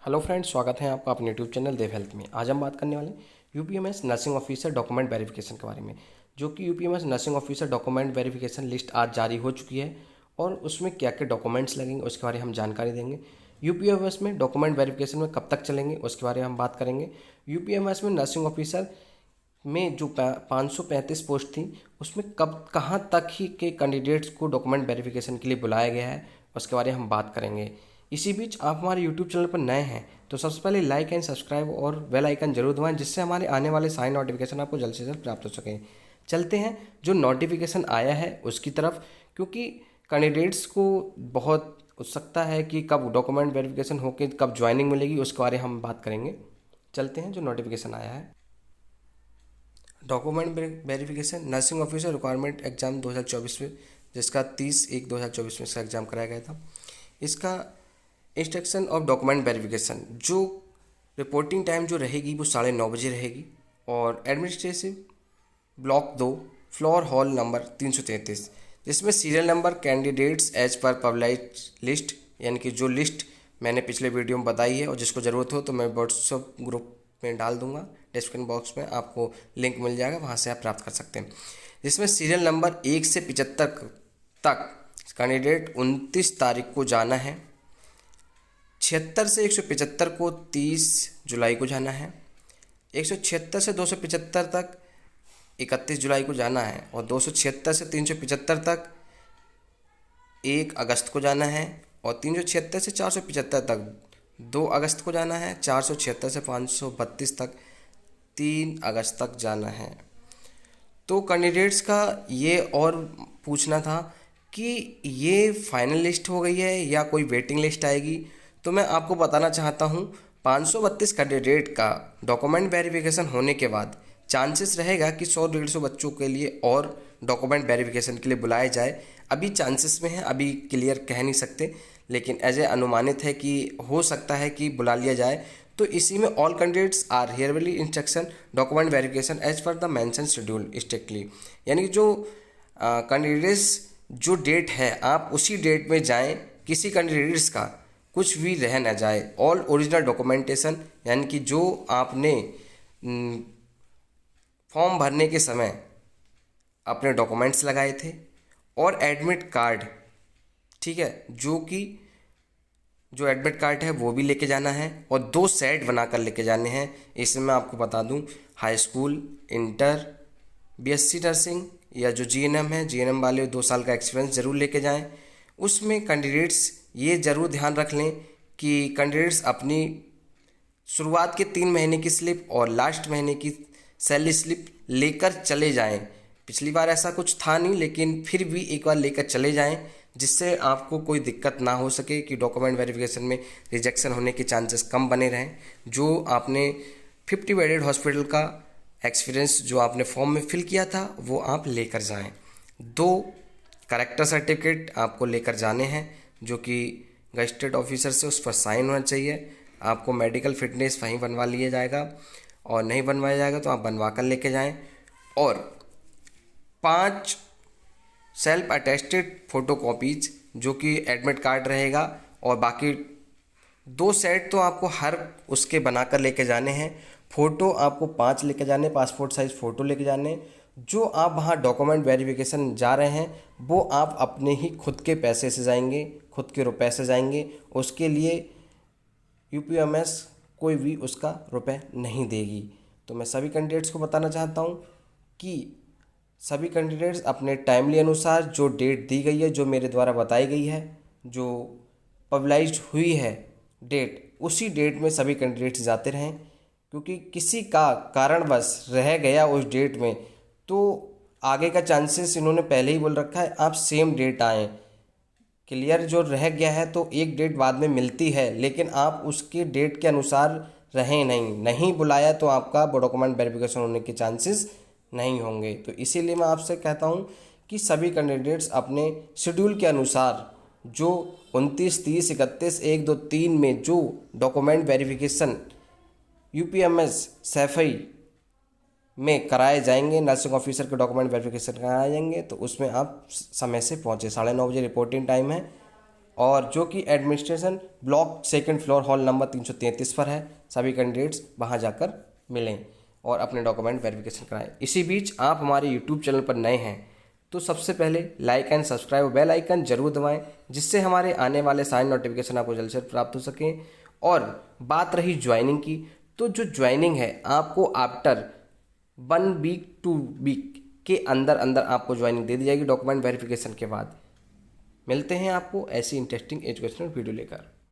Hello friends, स्वागत है आपका अपने यूट्यूब चैनल देव हेल्थ में। आज हम बात करने वाले हैं UPMS nursing officer document verification के बारे में। जो कि UPMS nursing officer document verification list आज जारी हो चुकी है और उसमें क्या क्या डॉक्यूमेंट्स लगेंगे उसके बारे में हम जानकारी देंगे। यूपीएमएस में डॉक्यूमेंट वेरिफिकेशन में कब तक चलेंगे उसके बारे में हम बात करेंगे। यूपीएमएस में नर्सिंग ऑफिसर में जो 535 पोस्ट थी उसमें कब कहाँ तक ही के कैंडिडेट्स को डॉक्यूमेंट वेरिफिकेशन के लिए बुलाया गया है उसके बारे में हम बात करेंगे। इसी बीच आप हमारे यूट्यूब चैनल पर नए हैं तो सबसे पहले लाइक एंड सब्सक्राइब और बेल आइकन जरूर दबाएं, जिससे हमारे आने वाले सारे नोटिफिकेशन आपको जल्द से जल्द प्राप्त हो सकें। चलते हैं जो नोटिफिकेशन आया है उसकी तरफ, क्योंकि कैंडिडेट्स को बहुत उत्सुकता है कि कब डॉक्यूमेंट वेरिफिकेशन होकर कब ज्वाइनिंग मिलेगी उसके बारे में हम बात करेंगे। चलते हैं जो नोटिफिकेशन आया है। Document verification nursing officer requirement exam 2024 में, जिसका 30/1/2024 में इसका एग्जाम कराया गया था। इसका इंस्ट्रक्शन ऑफ डॉक्यूमेंट वेरिफिकेशन जो रिपोर्टिंग टाइम जो रहेगी वो 9:30 बजे रहेगी और administrative block 2 floor hall number 333, जिसमें सीरियल नंबर कैंडिडेट्स एज पर पब्लिश लिस्ट, यानी कि जो लिस्ट मैंने पिछले वीडियो में बताई है और जिसको ज़रूरत हो तो मैं व्हाट्सएप ग्रुप में डाल दूंगा, डिस्क्रिप्शन बॉक्स में आपको लिंक मिल जाएगा, वहाँ से आप प्राप्त कर सकते हैं। जिसमें सीरियल नंबर 1 से 75 तक कैंडिडेट 29 तारीख को जाना है, 76 से 175 को 30 जुलाई को जाना है, 176 से 275 तक 31 जुलाई को जाना है और 276 से 375 तक 1 अगस्त को जाना है और 376 से 475 तक 2 अगस्त को जाना है, 476 से 532 तक 3 अगस्त तक जाना है। तो कैंडिडेट्स का ये और पूछना था कि ये फाइनल लिस्ट हो गई है या कोई वेटिंग लिस्ट आएगी। तो मैं आपको बताना चाहता हूँ 532 कैंडिडेट का डॉक्यूमेंट वेरिफिकेशन होने के बाद चांसेस रहेगा कि 100-150 बच्चों के लिए और डॉक्यूमेंट वेरिफिकेशन के लिए बुलाए जाए। अभी चांसेस में है, अभी क्लियर कह नहीं सकते, लेकिन एज ए अनुमानित है कि हो सकता है कि बुला लिया जाए। तो इसी में all candidates are hereby instruction document verification as per the mention schedule strictly, यानी कि जो कैंडिडेट्स जो डेट है आप उसी डेट में जाएं, किसी कैंडिडेट्स का कुछ भी रह न जाए। ऑल ओरिजिनल डॉक्यूमेंटेशन, यानी कि जो आपने फॉर्म भरने के समय अपने डॉक्यूमेंट्स लगाए थे और एडमिट कार्ड, ठीक है, जो एडमिट कार्ड है वो भी लेके जाना है और 2 सेट बनाकर लेके जाने हैं। इसमें मैं आपको बता दूं high school, inter, BSc nursing या जो जीएनएम है, जीएनएम वाले 2 साल का एक्सपीरियंस ज़रूर लेके जाएं। उसमें कैंडिडेट्स ये ज़रूर ध्यान रख लें कि कैंडिडेट्स अपनी शुरुआत के 3 महीने की स्लिप और लास्ट महीने की सैलरी स्लिप लेकर चले जाएं। पिछली बार ऐसा कुछ था नहीं, लेकिन फिर भी एक बार लेकर चले जाएं, जिससे आपको कोई दिक्कत ना हो सके कि डॉक्यूमेंट वेरिफिकेशन में रिजेक्शन होने के चांसेस कम बने रहें। जो आपने 50 बेडेड हॉस्पिटल का एक्सपीरियंस जो आपने फॉर्म में फिल किया था वो आप लेकर जाएं। 2 करेक्टर सर्टिफिकेट आपको लेकर जाने हैं, जो कि गजेटेड ऑफिसर से उस पर साइन होना चाहिए। आपको मेडिकल फिटनेस वहीं बनवा लिया जाएगा और नहीं बनवाया जाएगा तो आप बनवा कर लेके जाएं। और 5 सेल्फ अटेस्टेड फ़ोटो कॉपीज, जो कि एडमिट कार्ड रहेगा, और बाकी 2 सेट तो आपको हर उसके बनाकर लेके जाने हैं। फ़ोटो आपको 5 लेके जाने, पासपोर्ट साइज़ फ़ोटो लेके जाने। जो आप वहाँ डॉक्यूमेंट वेरिफिकेशन जा रहे हैं वो आप अपने ही खुद के पैसे से जाएंगे, खुद के रुपए से जाएंगे। उसके लिए यूपीएमएस कोई भी उसका रुपए नहीं देगी। तो मैं सभी कैंडिडेट्स को बताना चाहता हूँ कि सभी कैंडिडेट्स अपने टाइमली अनुसार जो डेट दी गई है, जो मेरे द्वारा बताई गई है, जो पब्लिश्ड हुई है डेट, उसी डेट में सभी कैंडिडेट्स जाते रहें। क्योंकि किसी का कारणवश रह गया उस डेट में तो आगे का चांसेस इन्होंने पहले ही बोल रखा है आप सेम डेट आएँ। क्लियर जो रह गया है तो एक डेट बाद में मिलती है, लेकिन आप उसके डेट के अनुसार रहें नहीं बुलाया तो आपका डॉक्यूमेंट वेरिफिकेशन होने के चांसेस नहीं होंगे। तो इसीलिए मैं आपसे कहता हूँ कि सभी कैंडिडेट्स अपने शेड्यूल के अनुसार जो 29, 30, 31, 1, 2, 3 में जो डॉक्यूमेंट वेरिफिकेशन यूपीएमएस सैफई में कराए जाएंगे, नर्सिंग ऑफिसर के डॉक्यूमेंट वेरिफिकेशन कराए जाएंगे, तो उसमें आप समय से पहुँचे। 9:30 बजे रिपोर्टिंग टाइम है और जो कि administration block 2nd floor hall number 333 पर है। सभी कैंडिडेट्स वहां जाकर मिलें और अपने डॉक्यूमेंट वेरिफिकेशन कराएं। इसी बीच आप हमारे यूट्यूब चैनल पर नए हैं तो सबसे पहले लाइक एंड सब्सक्राइब और बेल आइकन जरूर दबाएं, जिससे हमारे आने वाले सारे नोटिफिकेशन आपको जल्द से जल्द प्राप्त हो सकें। और बात रही ज्वाइनिंग की, तो जो ज्वाइनिंग है आपको आफ्टर 1 वीक 2 वीक के अंदर अंदर आपको ज्वाइनिंग दे दी जाएगी डॉक्यूमेंट वेरिफिकेशन के बाद। मिलते हैं आपको ऐसी इंटरेस्टिंग एजुकेशनल वीडियो लेकर।